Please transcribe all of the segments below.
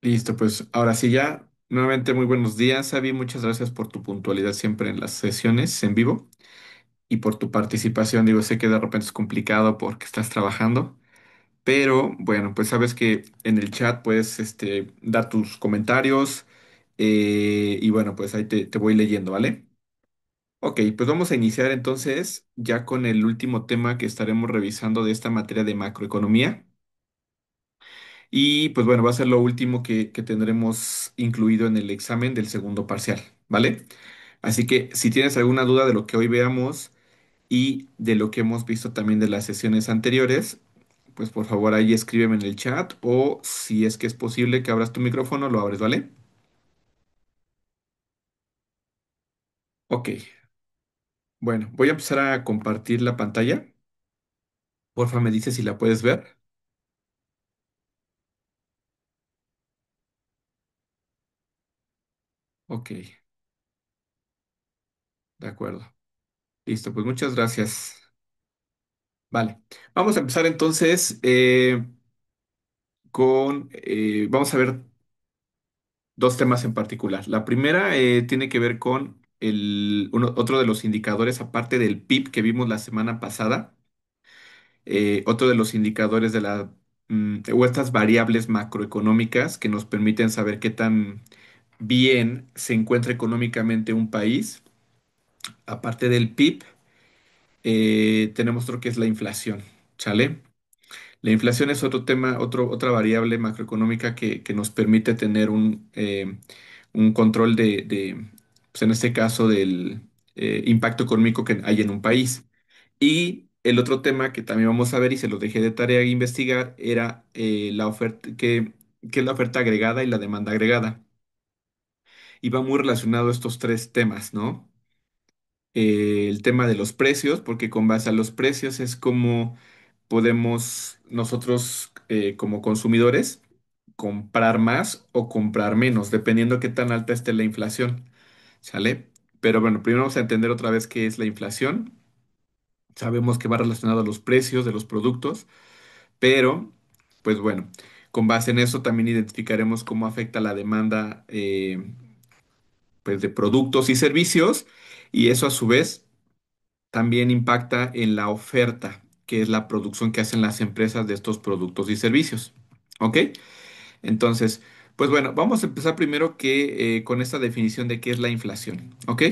Listo, pues ahora sí ya. Nuevamente muy buenos días, Avi. Muchas gracias por tu puntualidad siempre en las sesiones en vivo y por tu participación. Digo, sé que de repente es complicado porque estás trabajando, pero bueno, pues sabes que en el chat puedes dar tus comentarios y bueno, pues ahí te voy leyendo, ¿vale? Ok, pues vamos a iniciar entonces ya con el último tema que estaremos revisando de esta materia de macroeconomía. Y pues bueno, va a ser lo último que tendremos incluido en el examen del segundo parcial, ¿vale? Así que si tienes alguna duda de lo que hoy veamos y de lo que hemos visto también de las sesiones anteriores, pues por favor ahí escríbeme en el chat o si es que es posible que abras tu micrófono, lo abres, ¿vale? Ok, bueno, voy a empezar a compartir la pantalla. Porfa, me dices si la puedes ver. Ok, de acuerdo. Listo, pues muchas gracias. Vale, vamos a empezar entonces vamos a ver dos temas en particular. La primera tiene que ver con otro de los indicadores, aparte del PIB que vimos la semana pasada, otro de los indicadores o estas variables macroeconómicas que nos permiten saber qué tan bien se encuentra económicamente un país. Aparte del PIB, tenemos otro que es la inflación, ¿sale? La inflación es otro tema, otra variable macroeconómica que nos permite tener un control pues en este caso, del impacto económico que hay en un país. Y el otro tema que también vamos a ver y se lo dejé de tarea investigar era la oferta, qué es la oferta agregada y la demanda agregada. Y va muy relacionado a estos tres temas, ¿no? El tema de los precios, porque con base a los precios es como podemos nosotros como consumidores comprar más o comprar menos, dependiendo qué tan alta esté la inflación, ¿sale? Pero bueno, primero vamos a entender otra vez qué es la inflación. Sabemos que va relacionado a los precios de los productos, pero pues bueno, con base en eso también identificaremos cómo afecta la demanda pues de productos y servicios y eso a su vez también impacta en la oferta, que es la producción que hacen las empresas de estos productos y servicios. ¿Ok? Entonces, pues bueno, vamos a empezar primero con esta definición de qué es la inflación. ¿Ok?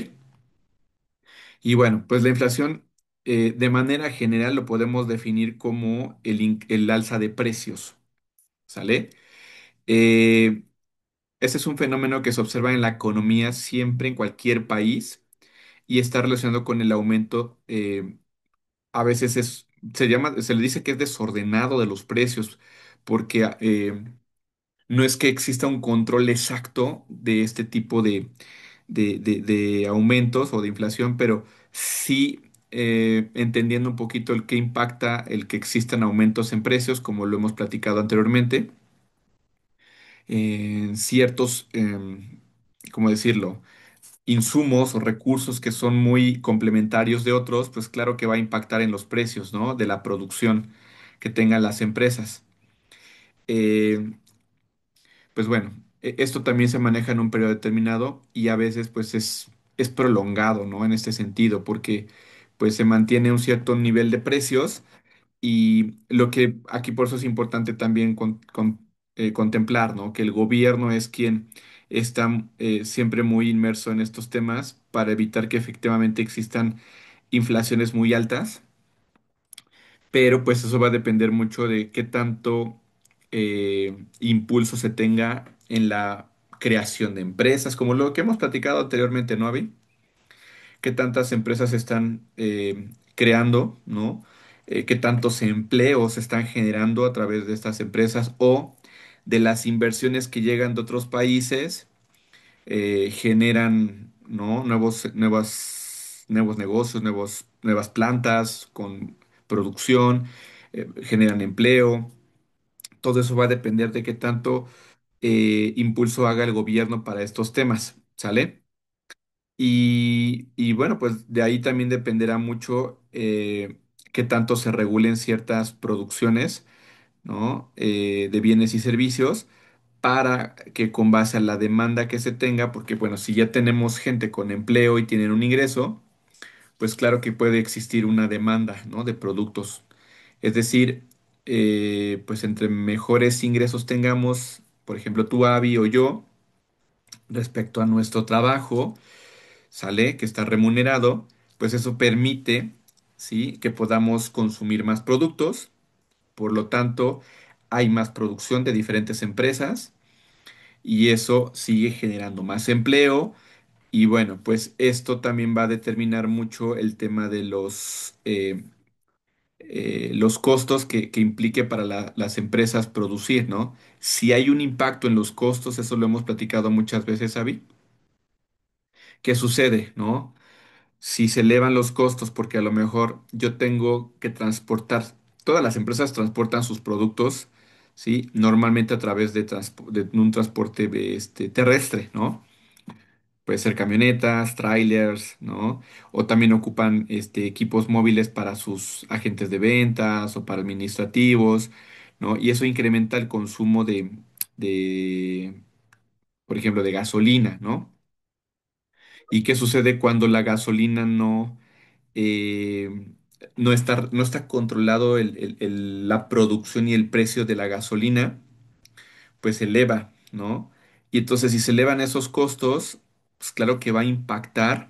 Y bueno, pues la inflación de manera general lo podemos definir como el alza de precios. ¿Sale? Eh, Ese es un fenómeno que se observa en la economía siempre en cualquier país y está relacionado con el aumento a veces se le dice que es desordenado de los precios, porque no es que exista un control exacto de este tipo de aumentos o de inflación, pero sí entendiendo un poquito el que impacta el que existan aumentos en precios, como lo hemos platicado anteriormente, en ciertos, ¿cómo decirlo? Insumos o recursos que son muy complementarios de otros, pues claro que va a impactar en los precios, ¿no? De la producción que tengan las empresas. Eh, pues bueno, esto también se maneja en un periodo determinado y a veces pues es prolongado, ¿no? En este sentido, porque pues se mantiene un cierto nivel de precios y lo que aquí por eso es importante también contemplar, ¿no? Que el gobierno es quien está siempre muy inmerso en estos temas para evitar que efectivamente existan inflaciones muy altas, pero pues eso va a depender mucho de qué tanto impulso se tenga en la creación de empresas, como lo que hemos platicado anteriormente, ¿no, Avi? Qué tantas empresas están creando, ¿no? Qué tantos empleos se están generando a través de estas empresas o de las inversiones que llegan de otros países, generan, ¿no? Nuevos negocios, nuevas plantas con producción, generan empleo. Todo eso va a depender de qué tanto impulso haga el gobierno para estos temas, ¿sale? Y bueno, pues de ahí también dependerá mucho qué tanto se regulen ciertas producciones, ¿no? De bienes y servicios, para que con base a la demanda que se tenga, porque bueno, si ya tenemos gente con empleo y tienen un ingreso, pues claro que puede existir una demanda, ¿no? De productos. Es decir, pues entre mejores ingresos tengamos, por ejemplo, tú, Avi, o yo, respecto a nuestro trabajo, ¿sale? Que está remunerado, pues eso permite, ¿sí? Que podamos consumir más productos. Por lo tanto, hay más producción de diferentes empresas y eso sigue generando más empleo. Y bueno, pues esto también va a determinar mucho el tema de los costos que implique para las empresas producir, ¿no? Si hay un impacto en los costos, eso lo hemos platicado muchas veces, Avi. ¿Qué sucede, no? Si se elevan los costos, porque a lo mejor yo tengo que transportar, todas las empresas transportan sus productos, ¿sí? Normalmente a través de un transporte terrestre, ¿no? Puede ser camionetas, trailers, ¿no? O también ocupan equipos móviles para sus agentes de ventas o para administrativos, ¿no? Y eso incrementa el consumo de, por ejemplo, de gasolina, ¿no? ¿Y qué sucede cuando la gasolina eh, no está controlado la producción y el precio de la gasolina? Pues se eleva, ¿no? Y entonces si se elevan esos costos, pues claro que va a impactar,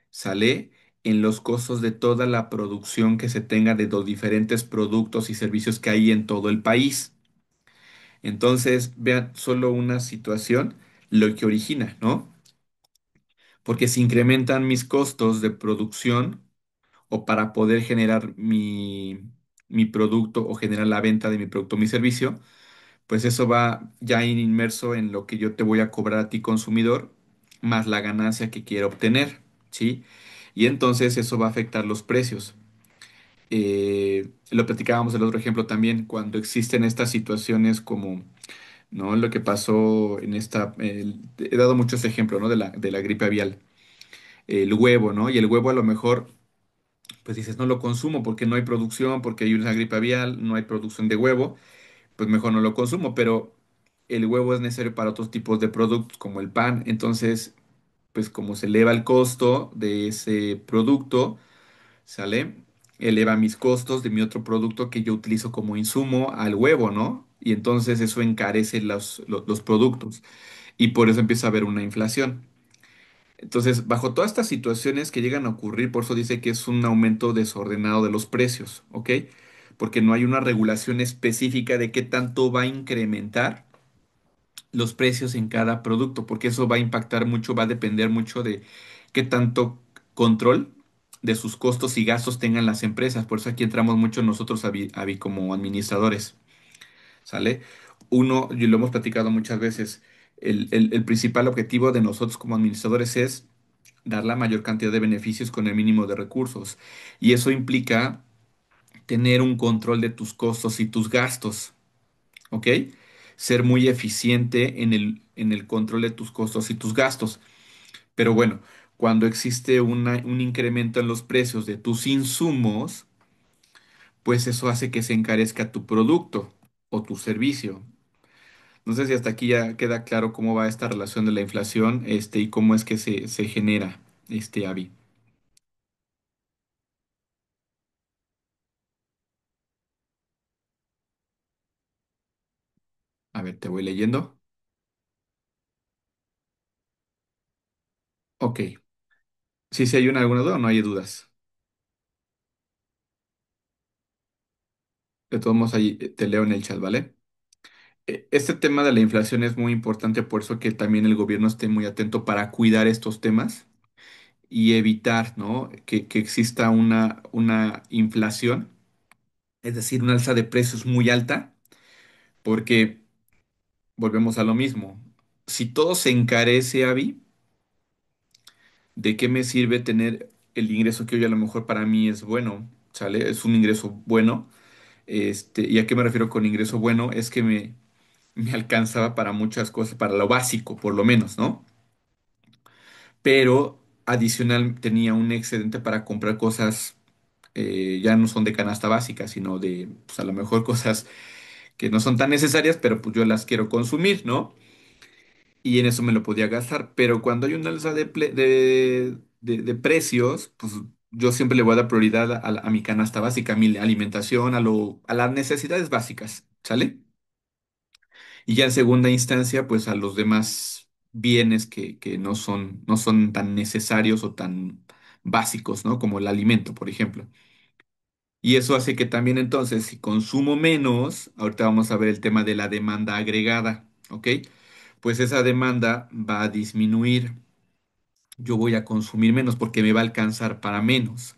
¿sale? En los costos de toda la producción que se tenga de los diferentes productos y servicios que hay en todo el país. Entonces, vean solo una situación, lo que origina, ¿no? Porque si incrementan mis costos de producción o para poder generar mi producto o generar la venta de mi producto o mi servicio, pues eso va ya inmerso en lo que yo te voy a cobrar a ti consumidor, más la ganancia que quiero obtener, ¿sí? Y entonces eso va a afectar los precios. Lo platicábamos el otro ejemplo también, cuando existen estas situaciones como, ¿no? Lo que pasó en he dado muchos ejemplos, ¿no? De la gripe aviar, el huevo, ¿no? Y el huevo a lo mejor, pues dices, no lo consumo porque no hay producción, porque hay una gripe aviar, no hay producción de huevo, pues mejor no lo consumo, pero el huevo es necesario para otros tipos de productos como el pan, entonces, pues como se eleva el costo de ese producto, ¿sale? Eleva mis costos de mi otro producto que yo utilizo como insumo al huevo, ¿no? Y entonces eso encarece los productos y por eso empieza a haber una inflación. Entonces, bajo todas estas situaciones que llegan a ocurrir, por eso dice que es un aumento desordenado de los precios, ¿ok? Porque no hay una regulación específica de qué tanto va a incrementar los precios en cada producto, porque eso va a impactar mucho, va a depender mucho de qué tanto control de sus costos y gastos tengan las empresas. Por eso aquí entramos mucho nosotros como administradores, ¿sale? Uno, y lo hemos platicado muchas veces, el principal objetivo de nosotros como administradores es dar la mayor cantidad de beneficios con el mínimo de recursos. Y eso implica tener un control de tus costos y tus gastos, ¿ok? Ser muy eficiente en el control de tus costos y tus gastos. Pero bueno, cuando existe un incremento en los precios de tus insumos, pues eso hace que se encarezca tu producto o tu servicio. No sé si hasta aquí ya queda claro cómo va esta relación de la inflación, y cómo es que se genera, Avi. A ver, te voy leyendo. Ok. Si hay alguna duda o no hay dudas. De todos modos, ahí te leo en el chat, ¿vale? Este tema de la inflación es muy importante, por eso que también el gobierno esté muy atento para cuidar estos temas y evitar, ¿no? Que exista una inflación, es decir, una alza de precios muy alta, porque volvemos a lo mismo. Si todo se encarece, Avi, ¿de qué me sirve tener el ingreso que hoy a lo mejor para mí es bueno? ¿Sale? Es un ingreso bueno. ¿Y a qué me refiero con ingreso bueno? Es que me alcanzaba para muchas cosas, para lo básico, por lo menos, ¿no? Pero adicional tenía un excedente para comprar cosas, ya no son de canasta básica, sino de, pues a lo mejor cosas que no son tan necesarias, pero pues yo las quiero consumir, ¿no? Y en eso me lo podía gastar. Pero cuando hay una alza de precios, pues yo siempre le voy a dar prioridad a mi canasta básica, a mi alimentación, a las necesidades básicas, ¿sale? Y ya en segunda instancia, pues a los demás bienes que no son tan necesarios o tan básicos, ¿no? Como el alimento, por ejemplo. Y eso hace que también entonces, si consumo menos, ahorita vamos a ver el tema de la demanda agregada, ¿ok? Pues esa demanda va a disminuir. Yo voy a consumir menos porque me va a alcanzar para menos,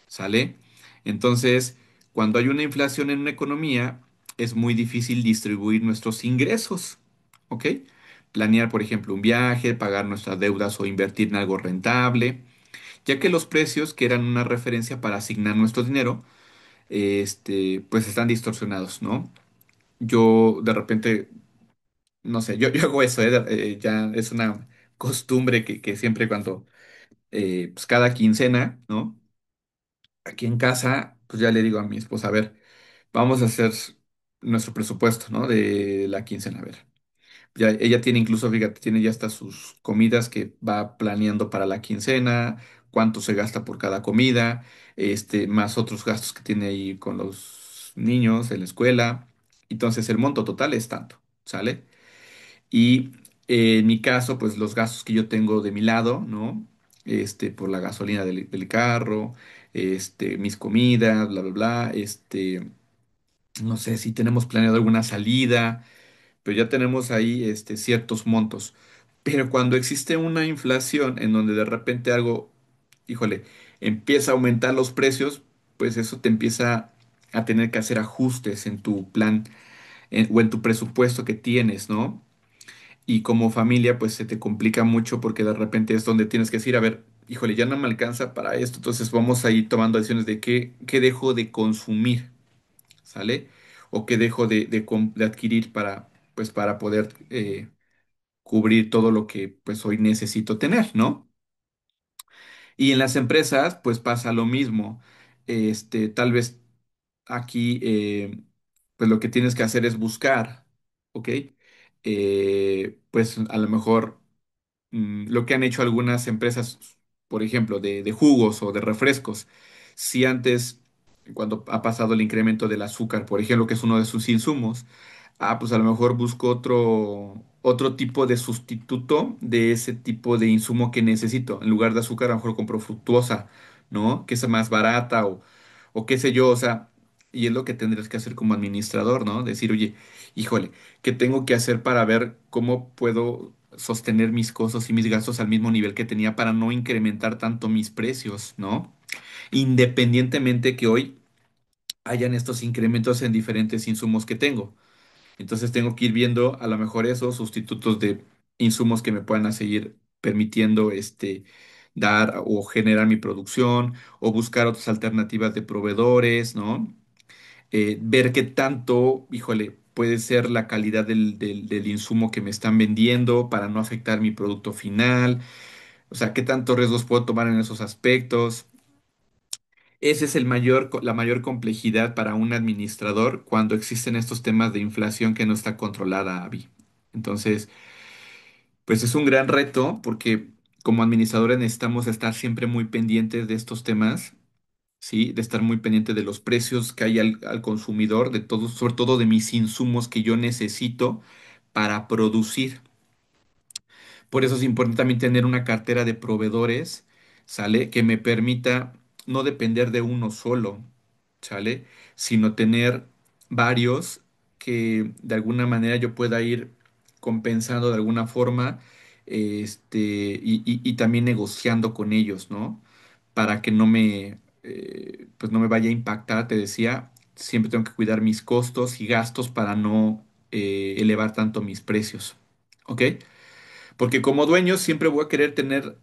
¿sale? Entonces, cuando hay una inflación en una economía, es muy difícil distribuir nuestros ingresos, ¿ok? Planear, por ejemplo, un viaje, pagar nuestras deudas o invertir en algo rentable, ya que los precios, que eran una referencia para asignar nuestro dinero, pues están distorsionados, ¿no? Yo de repente, no sé, yo hago eso, ya es una costumbre que siempre cuando, pues cada quincena, ¿no? Aquí en casa, pues ya le digo a mi esposa, a ver, vamos a hacer nuestro presupuesto, ¿no? De la quincena, a ver. Ya, ella tiene incluso, fíjate, tiene ya hasta sus comidas que va planeando para la quincena, cuánto se gasta por cada comida, más otros gastos que tiene ahí con los niños en la escuela. Entonces el monto total es tanto, ¿sale? Y en mi caso, pues los gastos que yo tengo de mi lado, ¿no? Por la gasolina del carro, mis comidas, bla, bla, bla, no sé si tenemos planeado alguna salida, pero ya tenemos ahí, ciertos montos. Pero cuando existe una inflación en donde de repente algo, híjole, empieza a aumentar los precios, pues eso te empieza a tener que hacer ajustes en tu plan o en tu presupuesto que tienes, ¿no? Y como familia, pues se te complica mucho porque de repente es donde tienes que decir, a ver, híjole, ya no me alcanza para esto, entonces vamos a ir tomando decisiones de qué dejo de consumir, ¿sale? O qué dejo de adquirir pues, para poder cubrir todo lo que pues hoy necesito tener, ¿no? Y en las empresas, pues pasa lo mismo. Tal vez aquí, pues lo que tienes que hacer es buscar, ¿ok? Pues a lo mejor lo que han hecho algunas empresas, por ejemplo, de jugos o de refrescos. Si antes, cuando ha pasado el incremento del azúcar, por ejemplo, que es uno de sus insumos, pues a lo mejor busco otro tipo de sustituto de ese tipo de insumo que necesito. En lugar de azúcar, a lo mejor compro fructuosa, ¿no? Que es más barata o qué sé yo, o sea, y es lo que tendrías que hacer como administrador, ¿no? Decir, oye, híjole, ¿qué tengo que hacer para ver cómo puedo sostener mis costos y mis gastos al mismo nivel que tenía para no incrementar tanto mis precios, ¿no? Independientemente que hoy hayan estos incrementos en diferentes insumos que tengo. Entonces tengo que ir viendo a lo mejor esos sustitutos de insumos que me puedan a seguir permitiendo dar o generar mi producción o buscar otras alternativas de proveedores, ¿no? Ver qué tanto, híjole, puede ser la calidad del insumo que me están vendiendo para no afectar mi producto final. O sea, qué tantos riesgos puedo tomar en esos aspectos. Ese es la mayor complejidad para un administrador cuando existen estos temas de inflación que no está controlada, Avi. Entonces, pues es un gran reto porque como administradores necesitamos estar siempre muy pendientes de estos temas, ¿sí? De estar muy pendiente de los precios que hay al consumidor, de todo, sobre todo de mis insumos que yo necesito para producir. Por eso es importante también tener una cartera de proveedores, ¿sale? Que me permita no depender de uno solo, ¿sale? Sino tener varios que de alguna manera yo pueda ir compensando de alguna forma, y también negociando con ellos, ¿no? Para que pues no me vaya a impactar, te decía, siempre tengo que cuidar mis costos y gastos para no elevar tanto mis precios, ¿ok? Porque como dueño siempre voy a querer tener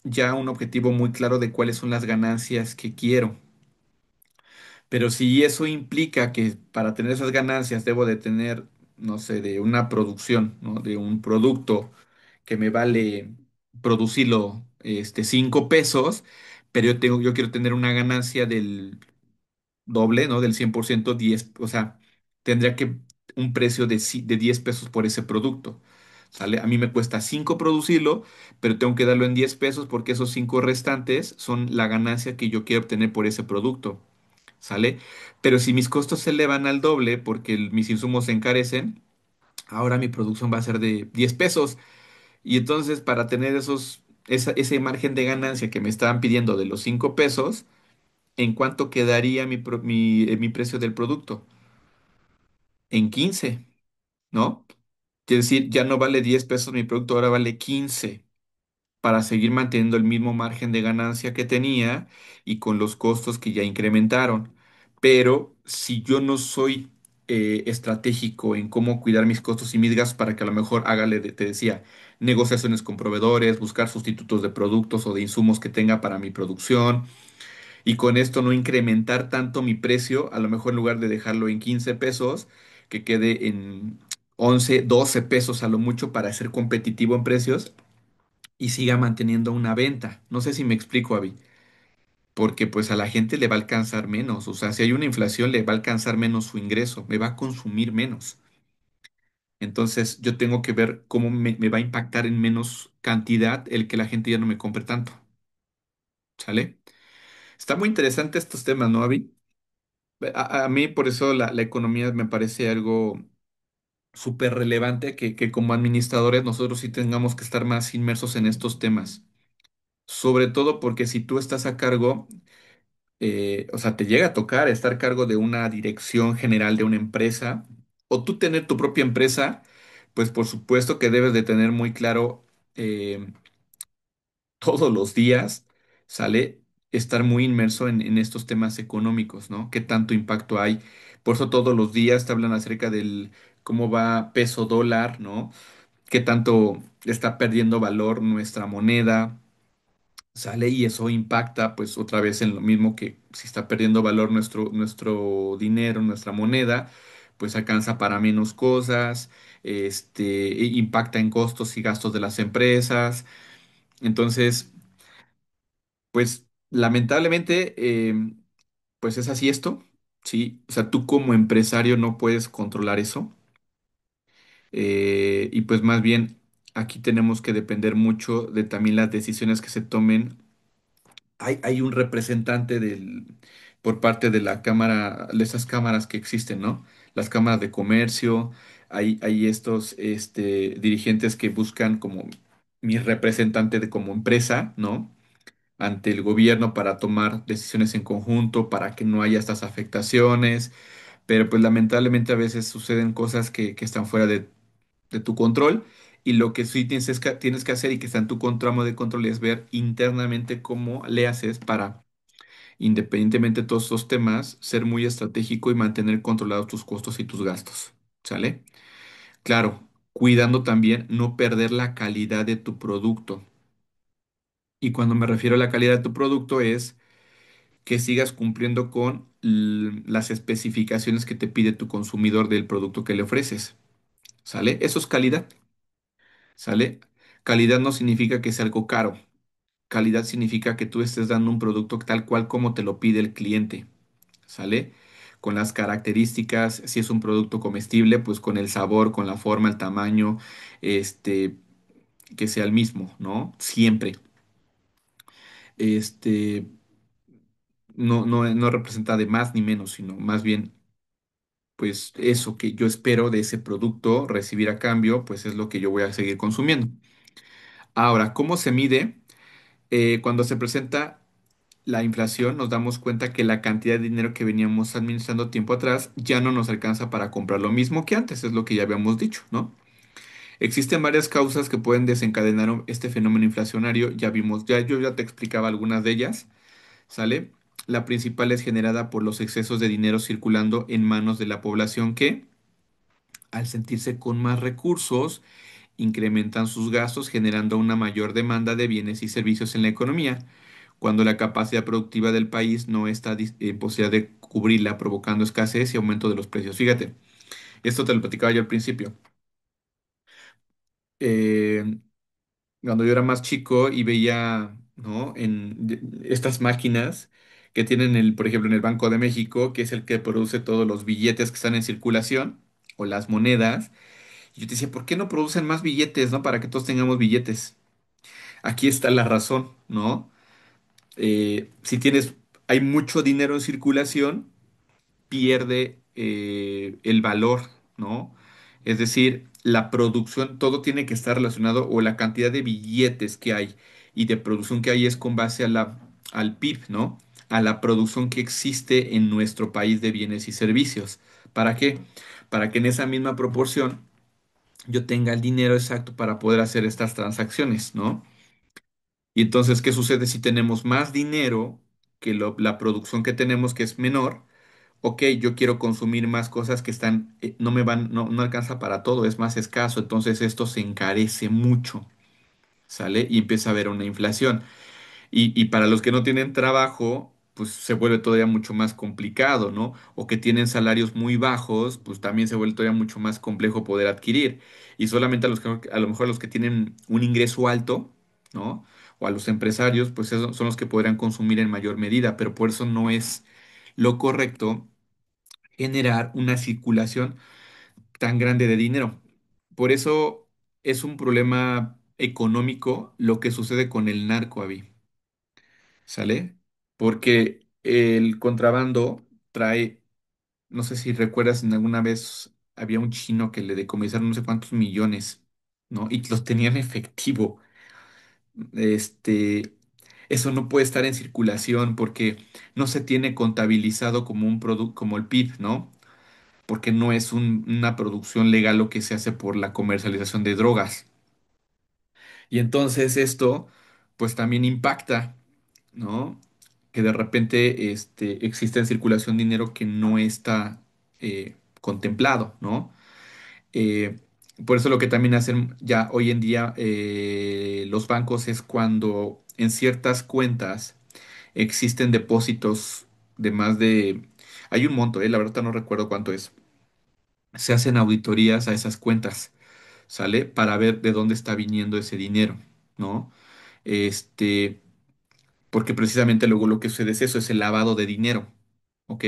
ya un objetivo muy claro de cuáles son las ganancias que quiero. Pero si eso implica que para tener esas ganancias debo de tener, no sé, de una producción, ¿no? De un producto que me vale producirlo, 5 pesos, pero yo quiero tener una ganancia del doble, ¿no? Del 100%, 10, o sea, tendría que un precio de 10 pesos por ese producto. ¿Sale? A mí me cuesta 5 producirlo, pero tengo que darlo en 10 pesos porque esos 5 restantes son la ganancia que yo quiero obtener por ese producto. ¿Sale? Pero si mis costos se elevan al doble porque mis insumos se encarecen, ahora mi producción va a ser de 10 pesos. Y entonces para tener ese margen de ganancia que me estaban pidiendo de los 5 pesos, ¿en cuánto quedaría mi precio del producto? En 15, ¿no? Quiere decir, ya no vale 10 pesos mi producto, ahora vale 15 para seguir manteniendo el mismo margen de ganancia que tenía y con los costos que ya incrementaron. Pero si yo no soy estratégico en cómo cuidar mis costos y mis gastos para que a lo mejor hágale, te decía, negociaciones con proveedores, buscar sustitutos de productos o de insumos que tenga para mi producción y con esto no incrementar tanto mi precio, a lo mejor en lugar de dejarlo en 15 pesos, que quede en 11 12 pesos a lo mucho para ser competitivo en precios y siga manteniendo una venta. No sé si me explico, Avi, porque pues a la gente le va a alcanzar menos, o sea, si hay una inflación le va a alcanzar menos su ingreso, me va a consumir menos. Entonces yo tengo que ver cómo me va a impactar en menos cantidad el que la gente ya no me compre tanto, ¿sale? Está muy interesante estos temas, ¿no, Avi? A mí por eso la economía me parece algo súper relevante que como administradores nosotros sí tengamos que estar más inmersos en estos temas. Sobre todo porque si tú estás a cargo, o sea, te llega a tocar estar a cargo de una dirección general de una empresa o tú tener tu propia empresa, pues por supuesto que debes de tener muy claro todos los días, ¿sale? Estar muy inmerso en estos temas económicos, ¿no? ¿Qué tanto impacto hay? Por eso todos los días te hablan acerca del cómo va peso dólar, ¿no? ¿Qué tanto está perdiendo valor nuestra moneda? ¿Sale? Y eso impacta, pues, otra vez en lo mismo que si está perdiendo valor nuestro dinero, nuestra moneda, pues alcanza para menos cosas, impacta en costos y gastos de las empresas. Entonces, pues lamentablemente, pues es así esto, ¿sí? O sea, tú como empresario no puedes controlar eso. Y pues más bien aquí tenemos que depender mucho de también las decisiones que se tomen. Hay un representante por parte de la cámara, de esas cámaras que existen, ¿no? Las cámaras de comercio, hay estos dirigentes que buscan como mi representante como empresa, ¿no? Ante el gobierno para tomar decisiones en conjunto, para que no haya estas afectaciones, pero pues lamentablemente a veces suceden cosas que están fuera de tu control y lo que sí tienes que hacer y que está en tu tramo de control es ver internamente cómo le haces para, independientemente de todos estos temas, ser muy estratégico y mantener controlados tus costos y tus gastos, ¿sale? Claro, cuidando también no perder la calidad de tu producto. Y cuando me refiero a la calidad de tu producto es que sigas cumpliendo con las especificaciones que te pide tu consumidor del producto que le ofreces. ¿Sale? Eso es calidad. ¿Sale? Calidad no significa que sea algo caro. Calidad significa que tú estés dando un producto tal cual como te lo pide el cliente. ¿Sale? Con las características, si es un producto comestible, pues con el sabor, con la forma, el tamaño, este, que sea el mismo, ¿no? Siempre. Este, no representa de más ni menos, sino más bien pues eso que yo espero de ese producto recibir a cambio, pues es lo que yo voy a seguir consumiendo. Ahora, ¿cómo se mide? Cuando se presenta la inflación, nos damos cuenta que la cantidad de dinero que veníamos administrando tiempo atrás ya no nos alcanza para comprar lo mismo que antes, es lo que ya habíamos dicho, ¿no? Existen varias causas que pueden desencadenar este fenómeno inflacionario, ya vimos, yo ya te explicaba algunas de ellas, ¿sale? La principal es generada por los excesos de dinero circulando en manos de la población que al sentirse con más recursos, incrementan sus gastos, generando una mayor demanda de bienes y servicios en la economía, cuando la capacidad productiva del país no está en posibilidad de cubrirla, provocando escasez y aumento de los precios. Fíjate, esto te lo platicaba yo al principio. Eh, Cuando yo era más chico y veía, ¿no? Estas máquinas que tienen por ejemplo, en el Banco de México, que es el que produce todos los billetes que están en circulación. o las monedas. Y yo te decía, ¿por qué no producen más billetes, ¿no? Para que todos tengamos billetes. Aquí está la razón, ¿no? Si tienes, hay mucho dinero en circulación, pierde el valor, ¿no? Es decir, la producción, todo tiene que estar relacionado, o la cantidad de billetes que hay y de producción que hay es con base a al PIB, ¿no? A la producción que existe en nuestro país de bienes y servicios. ¿Para qué? Para que en esa misma proporción yo tenga el dinero exacto para poder hacer estas transacciones, ¿no? Y entonces, ¿qué sucede si tenemos más dinero que la producción que tenemos, que es menor? Ok, yo quiero consumir más cosas que están, no me van, no alcanza para todo, es más escaso, entonces esto se encarece mucho, ¿sale? Y empieza a haber una inflación. Y para los que no tienen trabajo, pues se vuelve todavía mucho más complicado, ¿no? O que tienen salarios muy bajos, pues también se vuelve todavía mucho más complejo poder adquirir. Y solamente a los que, a lo mejor los que tienen un ingreso alto, ¿no? O a los empresarios, pues esos son los que podrán consumir en mayor medida, pero por eso no es lo correcto generar una circulación tan grande de dinero. Por eso es un problema económico lo que sucede con el narco, Avi. ¿Sale? Porque el contrabando trae, no sé si recuerdas, en alguna vez había un chino que le decomisaron no sé cuántos millones, ¿no? Y los tenía en efectivo. Este, eso no puede estar en circulación porque no se tiene contabilizado como un producto, como el PIB, ¿no? Porque no es una producción legal lo que se hace por la comercialización de drogas. Y entonces esto, pues también impacta, ¿no? Que de repente existe en circulación dinero que no está contemplado, ¿no? Eh, por eso lo que también hacen ya hoy en día los bancos es cuando en ciertas cuentas existen depósitos de más de... Hay un monto, la verdad no recuerdo cuánto es. Se hacen auditorías a esas cuentas, ¿sale? Para ver de dónde está viniendo ese dinero, ¿no? Este, porque precisamente luego lo que sucede es eso, es el lavado de dinero, ¿ok?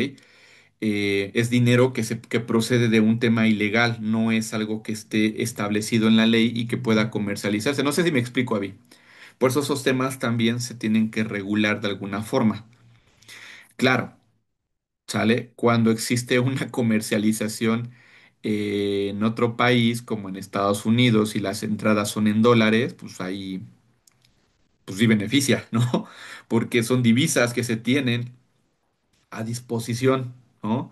Es dinero que procede de un tema ilegal, no es algo que esté establecido en la ley y que pueda comercializarse. No sé si me explico, Avi. Por eso esos temas también se tienen que regular de alguna forma. Claro, ¿sale? Cuando existe una comercialización en otro país, como en Estados Unidos, y las entradas son en dólares, pues ahí, pues sí beneficia, ¿no? Porque son divisas que se tienen a disposición, ¿no?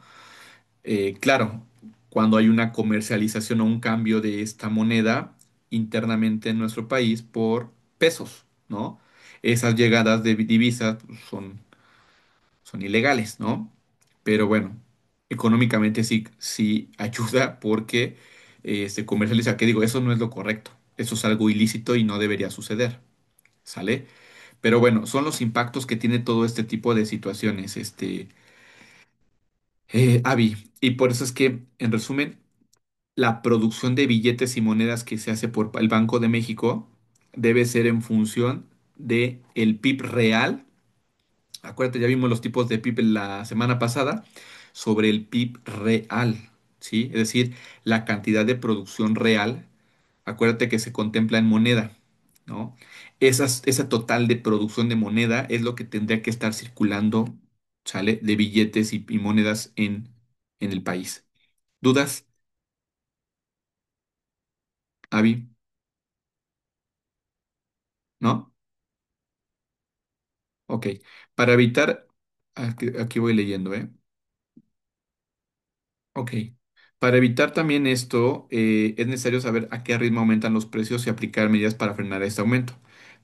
Claro, cuando hay una comercialización o un cambio de esta moneda internamente en nuestro país por pesos, ¿no? Esas llegadas de divisas pues, son ilegales, ¿no? Pero bueno, económicamente sí, sí ayuda porque se comercializa, que digo, eso no es lo correcto, eso es algo ilícito y no debería suceder, ¿sale? Pero bueno, son los impactos que tiene todo este tipo de situaciones, Avi, y por eso es que, en resumen, la producción de billetes y monedas que se hace por el Banco de México debe ser en función de el PIB real. Acuérdate, ya vimos los tipos de PIB la semana pasada sobre el PIB real, ¿sí? Es decir, la cantidad de producción real. Acuérdate que se contempla en moneda, ¿no? Ese total de producción de moneda es lo que tendría que estar circulando, ¿sale? De billetes y monedas en el país. ¿Dudas, Avi? ¿No? Ok. Para evitar, aquí voy leyendo, ¿eh? Ok. Para evitar también esto, es necesario saber a qué ritmo aumentan los precios y aplicar medidas para frenar este aumento.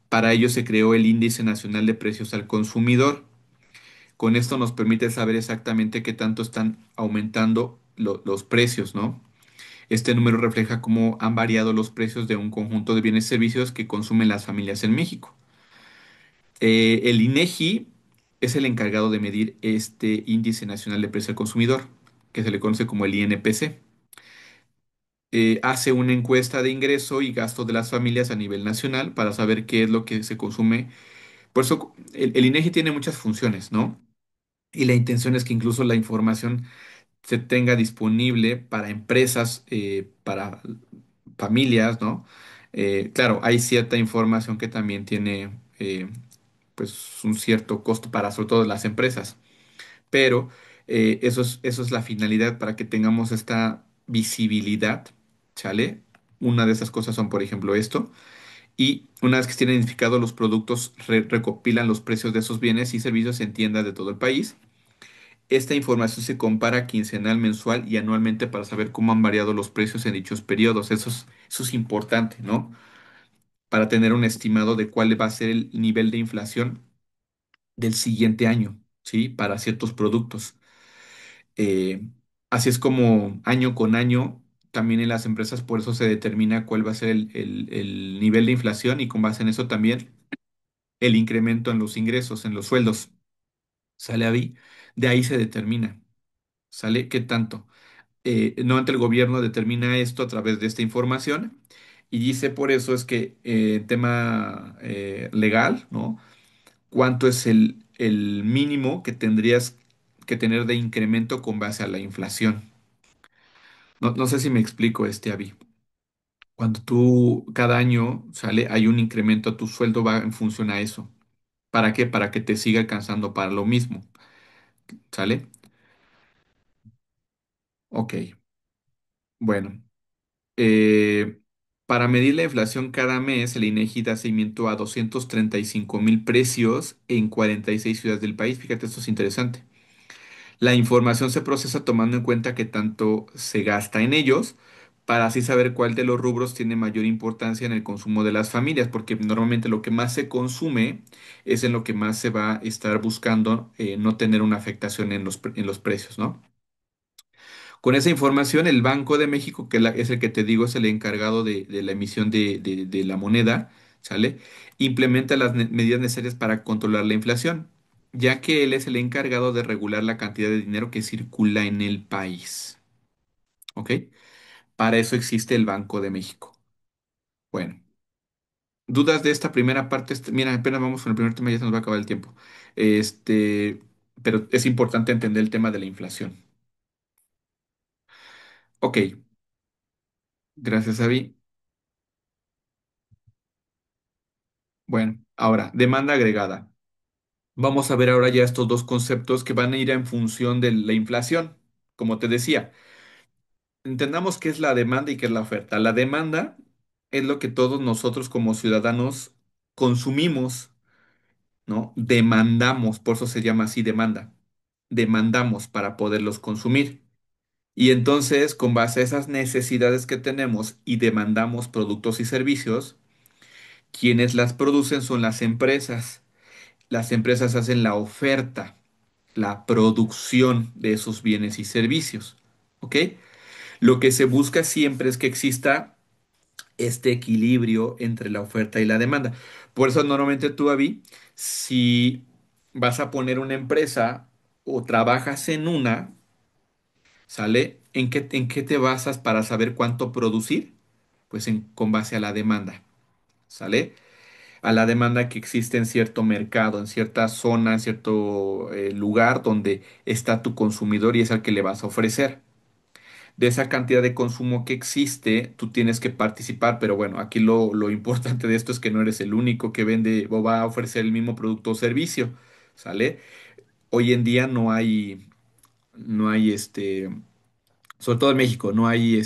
Para ello se creó el Índice Nacional de Precios al Consumidor. Con esto nos permite saber exactamente qué tanto están aumentando los precios, ¿no? Este número refleja cómo han variado los precios de un conjunto de bienes y servicios que consumen las familias en México. El INEGI es el encargado de medir este Índice Nacional de Precio al Consumidor, que se le conoce como el INPC. Hace una encuesta de ingreso y gasto de las familias a nivel nacional para saber qué es lo que se consume. Por eso el INEGI tiene muchas funciones, ¿no? Y la intención es que incluso la información se tenga disponible para empresas, para familias, ¿no? Claro, hay cierta información que también tiene pues un cierto costo para sobre todo las empresas, pero eso es la finalidad para que tengamos esta visibilidad, ¿sale? Una de esas cosas son, por ejemplo, esto. Y una vez que se tienen identificados los productos, recopilan los precios de esos bienes y servicios en tiendas de todo el país. Esta información se compara quincenal, mensual y anualmente para saber cómo han variado los precios en dichos periodos. Eso es importante, ¿no? Para tener un estimado de cuál va a ser el nivel de inflación del siguiente año, ¿sí? Para ciertos productos. Eh, Así es como año con año, también en las empresas, por eso se determina cuál va a ser el nivel de inflación y con base en eso también el incremento en los ingresos, en los sueldos. ¿Sale ahí? De ahí se determina. ¿Sale? ¿Qué tanto? Nuevamente el gobierno determina esto a través de esta información y dice por eso es que tema legal, ¿no? ¿Cuánto es el mínimo que tendrías que tener de incremento con base a la inflación? No sé si me explico, Avi. Cuando tú cada año sale, hay un incremento, tu sueldo va en función a eso. ¿Para qué? Para que te siga alcanzando para lo mismo. ¿Sale? Ok. Bueno. Eh, para medir la inflación cada mes, el INEGI da seguimiento a 235.000 precios en 46 ciudades del país. Fíjate, esto es interesante. La información se procesa tomando en cuenta que tanto se gasta en ellos, para así saber cuál de los rubros tiene mayor importancia en el consumo de las familias, porque normalmente lo que más se consume es en lo que más se va a estar buscando no tener una afectación en en los precios, ¿no? Con esa información, el Banco de México, que es el que te digo, es el encargado de la emisión de la moneda, ¿sale? Implementa las medidas necesarias para controlar la inflación, ya que él es el encargado de regular la cantidad de dinero que circula en el país, ¿ok? Para eso existe el Banco de México. Bueno, dudas de esta primera parte. Mira, apenas vamos con el primer tema, ya se nos va a acabar el tiempo. Este, pero es importante entender el tema de la inflación. Ok, gracias, Avi. Bueno, ahora, demanda agregada. Vamos a ver ahora ya estos dos conceptos que van a ir en función de la inflación. Como te decía, entendamos qué es la demanda y qué es la oferta. La demanda es lo que todos nosotros como ciudadanos consumimos, ¿no? Demandamos, por eso se llama así demanda. Demandamos para poderlos consumir. Y entonces, con base a esas necesidades que tenemos y demandamos productos y servicios, quienes las producen son las empresas. Las empresas hacen la oferta, la producción de esos bienes y servicios. ¿Ok? Lo que se busca siempre es que exista este equilibrio entre la oferta y la demanda. Por eso normalmente tú, Avi, si vas a poner una empresa o trabajas en una, ¿sale? En qué te basas para saber cuánto producir? Pues con base a la demanda, ¿sale? A la demanda que existe en cierto mercado, en cierta zona, en cierto lugar donde está tu consumidor y es al que le vas a ofrecer. De esa cantidad de consumo que existe, tú tienes que participar, pero bueno, aquí lo importante de esto es que no eres el único que vende o va a ofrecer el mismo producto o servicio, ¿sale? Hoy en día no hay sobre todo en México, no hay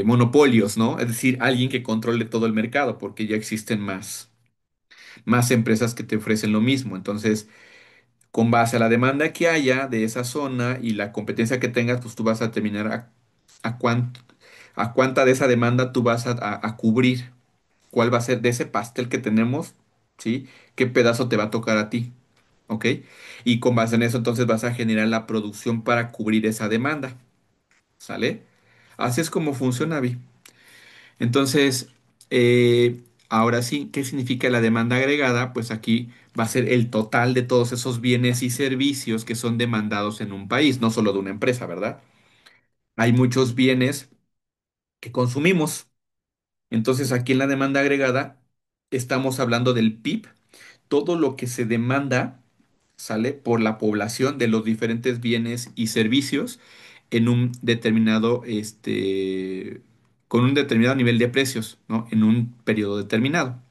monopolios, ¿no? Es decir, alguien que controle todo el mercado, porque ya existen más empresas que te ofrecen lo mismo. Entonces, con base a la demanda que haya de esa zona y la competencia que tengas, pues tú vas a determinar a a cuánta de esa demanda tú vas a cubrir, cuál va a ser de ese pastel que tenemos, ¿sí? ¿Qué pedazo te va a tocar a ti? ¿Ok? Y con base en eso, entonces vas a generar la producción para cubrir esa demanda, ¿sale? Así es como funciona, Vi. Entonces, ahora sí, ¿qué significa la demanda agregada? Pues aquí va a ser el total de todos esos bienes y servicios que son demandados en un país, no solo de una empresa, ¿verdad? Hay muchos bienes que consumimos. Entonces, aquí en la demanda agregada estamos hablando del PIB, todo lo que se demanda, ¿sale? Por la población de los diferentes bienes y servicios en un determinado, con un determinado nivel de precios, ¿no? En un periodo determinado.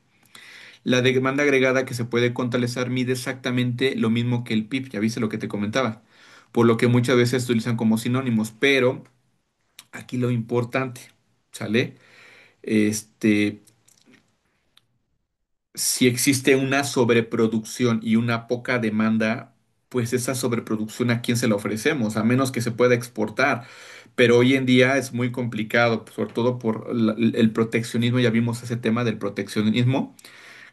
La demanda agregada que se puede contabilizar mide exactamente lo mismo que el PIB, ya viste lo que te comentaba, por lo que muchas veces se utilizan como sinónimos, pero aquí lo importante, ¿sale? Este, si existe una sobreproducción y una poca demanda, pues esa sobreproducción a quién se la ofrecemos, a menos que se pueda exportar. Pero hoy en día es muy complicado, sobre todo por el proteccionismo, ya vimos ese tema del proteccionismo,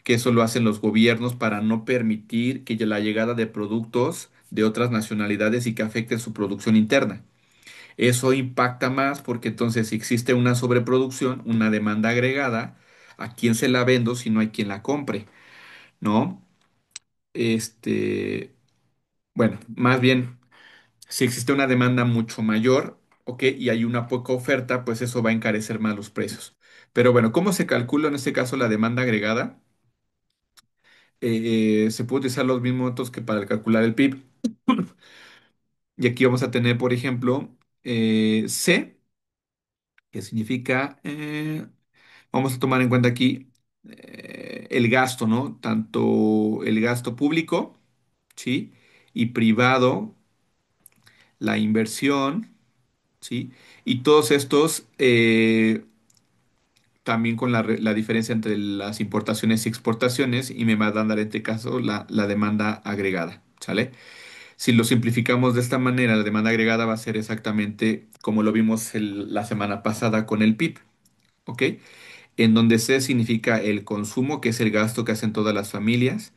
que eso lo hacen los gobiernos para no permitir que la llegada de productos de otras nacionalidades y que afecten su producción interna. Eso impacta más porque entonces si existe una sobreproducción, una demanda agregada, ¿a quién se la vendo si no hay quien la compre? ¿No? Este, bueno, más bien, si existe una demanda mucho mayor, ¿ok? Y hay una poca oferta, pues eso va a encarecer más los precios. Pero bueno, ¿cómo se calcula en este caso la demanda agregada? Se puede utilizar los mismos métodos que para calcular el PIB. Y aquí vamos a tener, por ejemplo, C, que significa, vamos a tomar en cuenta aquí el gasto, ¿no? Tanto el gasto público, ¿sí? Y privado, la inversión, ¿sí? Y todos estos, también con la diferencia entre las importaciones y exportaciones, y me va a dar en este caso la demanda agregada, ¿sale? Si lo simplificamos de esta manera, la demanda agregada va a ser exactamente como lo vimos la semana pasada con el PIB, ¿ok? En donde C significa el consumo, que es el gasto que hacen todas las familias,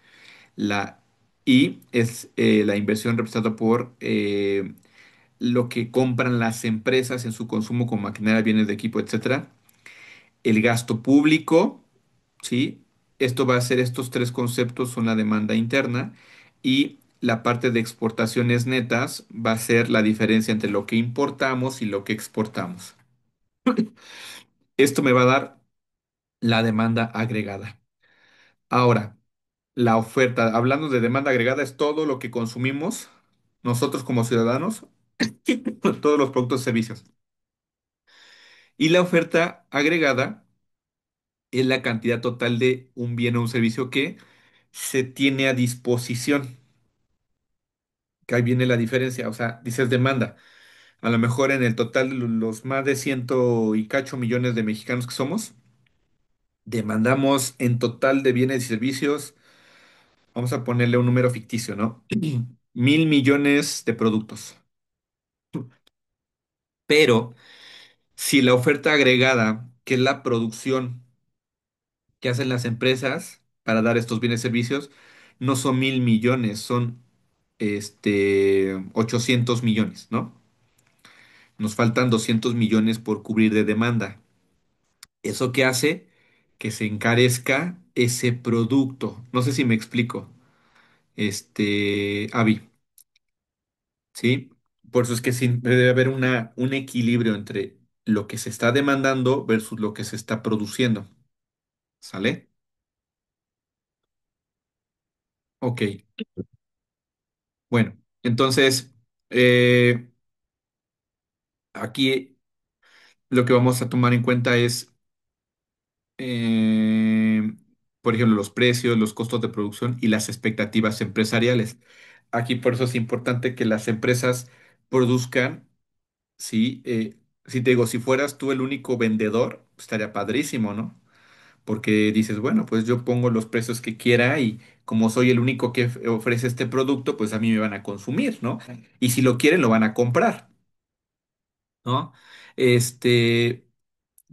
la I es la inversión representada por lo que compran las empresas en su consumo con maquinaria, bienes de equipo, etcétera. El gasto público, ¿sí? Esto va a ser, estos tres conceptos son la demanda interna y la parte de exportaciones netas va a ser la diferencia entre lo que importamos y lo que exportamos. Esto me va a dar la demanda agregada. Ahora, la oferta, hablando de demanda agregada, es todo lo que consumimos nosotros como ciudadanos, todos los productos y servicios. Y la oferta agregada es la cantidad total de un bien o un servicio que se tiene a disposición. Que ahí viene la diferencia. O sea, dices demanda. A lo mejor en el total de los más de ciento y cacho millones de mexicanos que somos, demandamos en total de bienes y servicios, vamos a ponerle un número ficticio, ¿no? 1.000 millones de productos. Pero si la oferta agregada, que es la producción que hacen las empresas para dar estos bienes y servicios, no son 1.000 millones, son 800 millones, ¿no? Nos faltan 200 millones por cubrir de demanda. ¿Eso qué hace? Que se encarezca ese producto. No sé si me explico. Avi, ¿sí? Por eso es que sí debe haber un equilibrio entre lo que se está demandando versus lo que se está produciendo. ¿Sale? Ok. Bueno, entonces, eh, aquí lo que vamos a tomar en cuenta es, eh, por ejemplo, los precios, los costos de producción y las expectativas empresariales. Aquí por eso es importante que las empresas produzcan, ¿sí? Si te digo, si fueras tú el único vendedor, estaría padrísimo, ¿no? Porque dices, bueno, pues yo pongo los precios que quiera y como soy el único que ofrece este producto, pues a mí me van a consumir, ¿no? Y si lo quieren, lo van a comprar, ¿no? Este,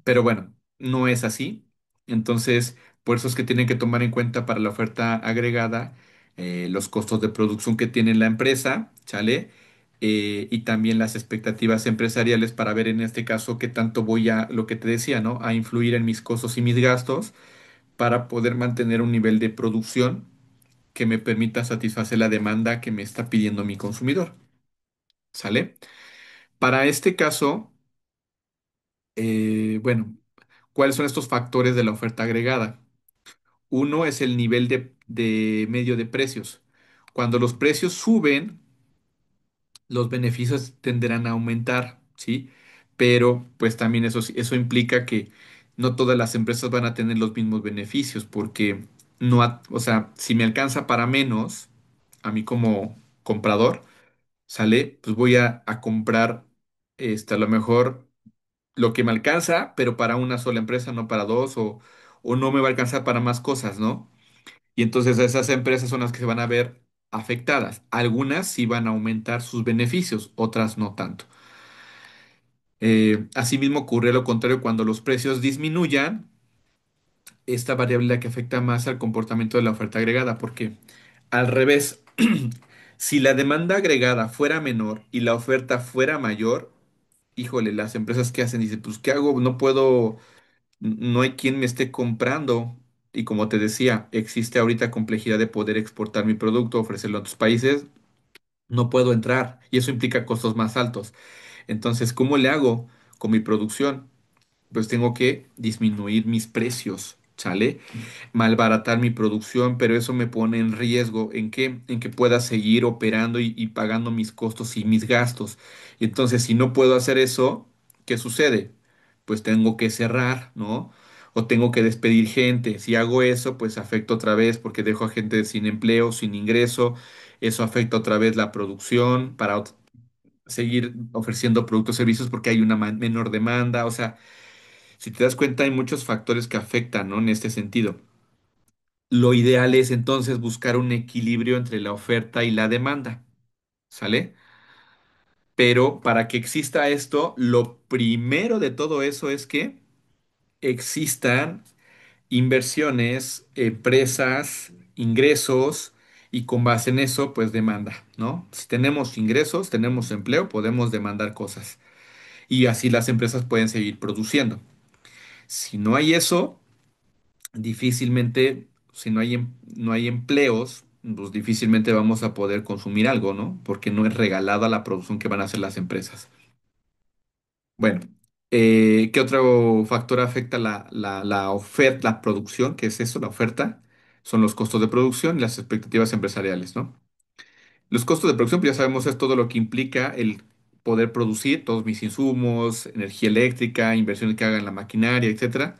pero bueno, no es así. Entonces, por eso es que tienen que tomar en cuenta para la oferta agregada los costos de producción que tiene la empresa, ¿sale? Y también las expectativas empresariales para ver en este caso qué tanto voy a, lo que te decía, ¿no? A influir en mis costos y mis gastos para poder mantener un nivel de producción que me permita satisfacer la demanda que me está pidiendo mi consumidor, ¿sale? Para este caso, bueno, ¿cuáles son estos factores de la oferta agregada? Uno es el nivel de medio de precios. Cuando los precios suben, los beneficios tenderán a aumentar, ¿sí? Pero pues también eso implica que no todas las empresas van a tener los mismos beneficios, porque no, o sea, si me alcanza para menos, a mí como comprador, ¿sale? Pues voy a comprar a lo mejor lo que me alcanza, pero para una sola empresa, no para dos, o no me va a alcanzar para más cosas, ¿no? Y entonces esas empresas son las que se van a ver afectadas. Algunas sí van a aumentar sus beneficios, otras no tanto. Asimismo ocurre lo contrario cuando los precios disminuyan, esta variable es la que afecta más al comportamiento de la oferta agregada, porque al revés, si la demanda agregada fuera menor y la oferta fuera mayor, híjole, las empresas que hacen dicen, pues ¿qué hago? No puedo, no hay quien me esté comprando. Y como te decía, existe ahorita complejidad de poder exportar mi producto, ofrecerlo a otros países. No puedo entrar y eso implica costos más altos. Entonces, ¿cómo le hago con mi producción? Pues tengo que disminuir mis precios, ¿sale? Malbaratar mi producción, pero eso me pone en riesgo. ¿En qué? En que pueda seguir operando y pagando mis costos y mis gastos. Y entonces, si no puedo hacer eso, ¿qué sucede? Pues tengo que cerrar, ¿no? O tengo que despedir gente. Si hago eso, pues afecta otra vez porque dejo a gente sin empleo, sin ingreso. Eso afecta otra vez la producción para seguir ofreciendo productos y servicios porque hay una menor demanda. O sea, si te das cuenta, hay muchos factores que afectan, ¿no? En este sentido. Lo ideal es entonces buscar un equilibrio entre la oferta y la demanda, ¿sale? Pero para que exista esto, lo primero de todo eso es que existan inversiones, empresas, ingresos y con base en eso, pues demanda, ¿no? Si tenemos ingresos, tenemos empleo, podemos demandar cosas y así las empresas pueden seguir produciendo. Si no hay eso, difícilmente, si no hay empleos, pues difícilmente vamos a poder consumir algo, ¿no? Porque no es regalada la producción que van a hacer las empresas. Bueno, ¿qué otro factor afecta la oferta, la producción? ¿Qué es eso, la oferta? Son los costos de producción y las expectativas empresariales, ¿no? Los costos de producción, pues ya sabemos, es todo lo que implica el poder producir todos mis insumos, energía eléctrica, inversiones que haga en la maquinaria, etcétera.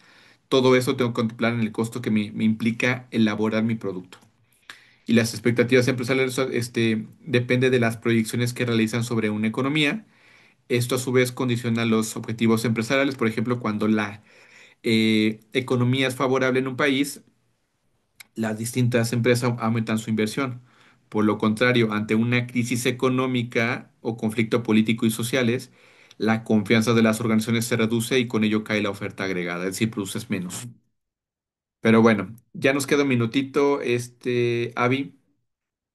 Todo eso tengo que contemplar en el costo que me implica elaborar mi producto. Y las expectativas empresariales, depende de las proyecciones que realizan sobre una economía. Esto a su vez condiciona los objetivos empresariales. Por ejemplo, cuando la economía es favorable en un país, las distintas empresas aumentan su inversión. Por lo contrario, ante una crisis económica o conflicto político y sociales, la confianza de las organizaciones se reduce y con ello cae la oferta agregada, es decir, produces menos. Pero bueno, ya nos queda un minutito, Avi.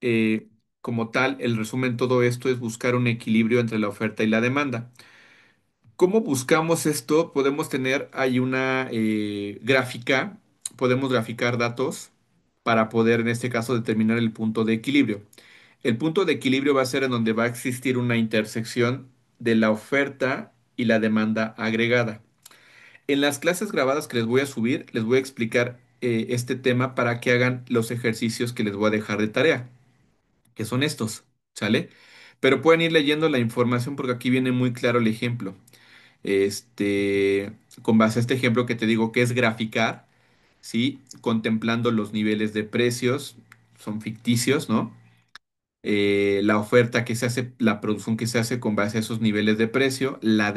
Eh, Como tal, el resumen de todo esto es buscar un equilibrio entre la oferta y la demanda. ¿Cómo buscamos esto? Podemos tener ahí una gráfica, podemos graficar datos para poder, en este caso, determinar el punto de equilibrio. El punto de equilibrio va a ser en donde va a existir una intersección de la oferta y la demanda agregada. En las clases grabadas que les voy a subir, les voy a explicar este tema para que hagan los ejercicios que les voy a dejar de tarea, que son estos, ¿sale? Pero pueden ir leyendo la información porque aquí viene muy claro el ejemplo. Este, con base a este ejemplo que te digo que es graficar, ¿sí? Contemplando los niveles de precios, son ficticios, ¿no? La oferta que se hace, la producción que se hace con base a esos niveles de precio, la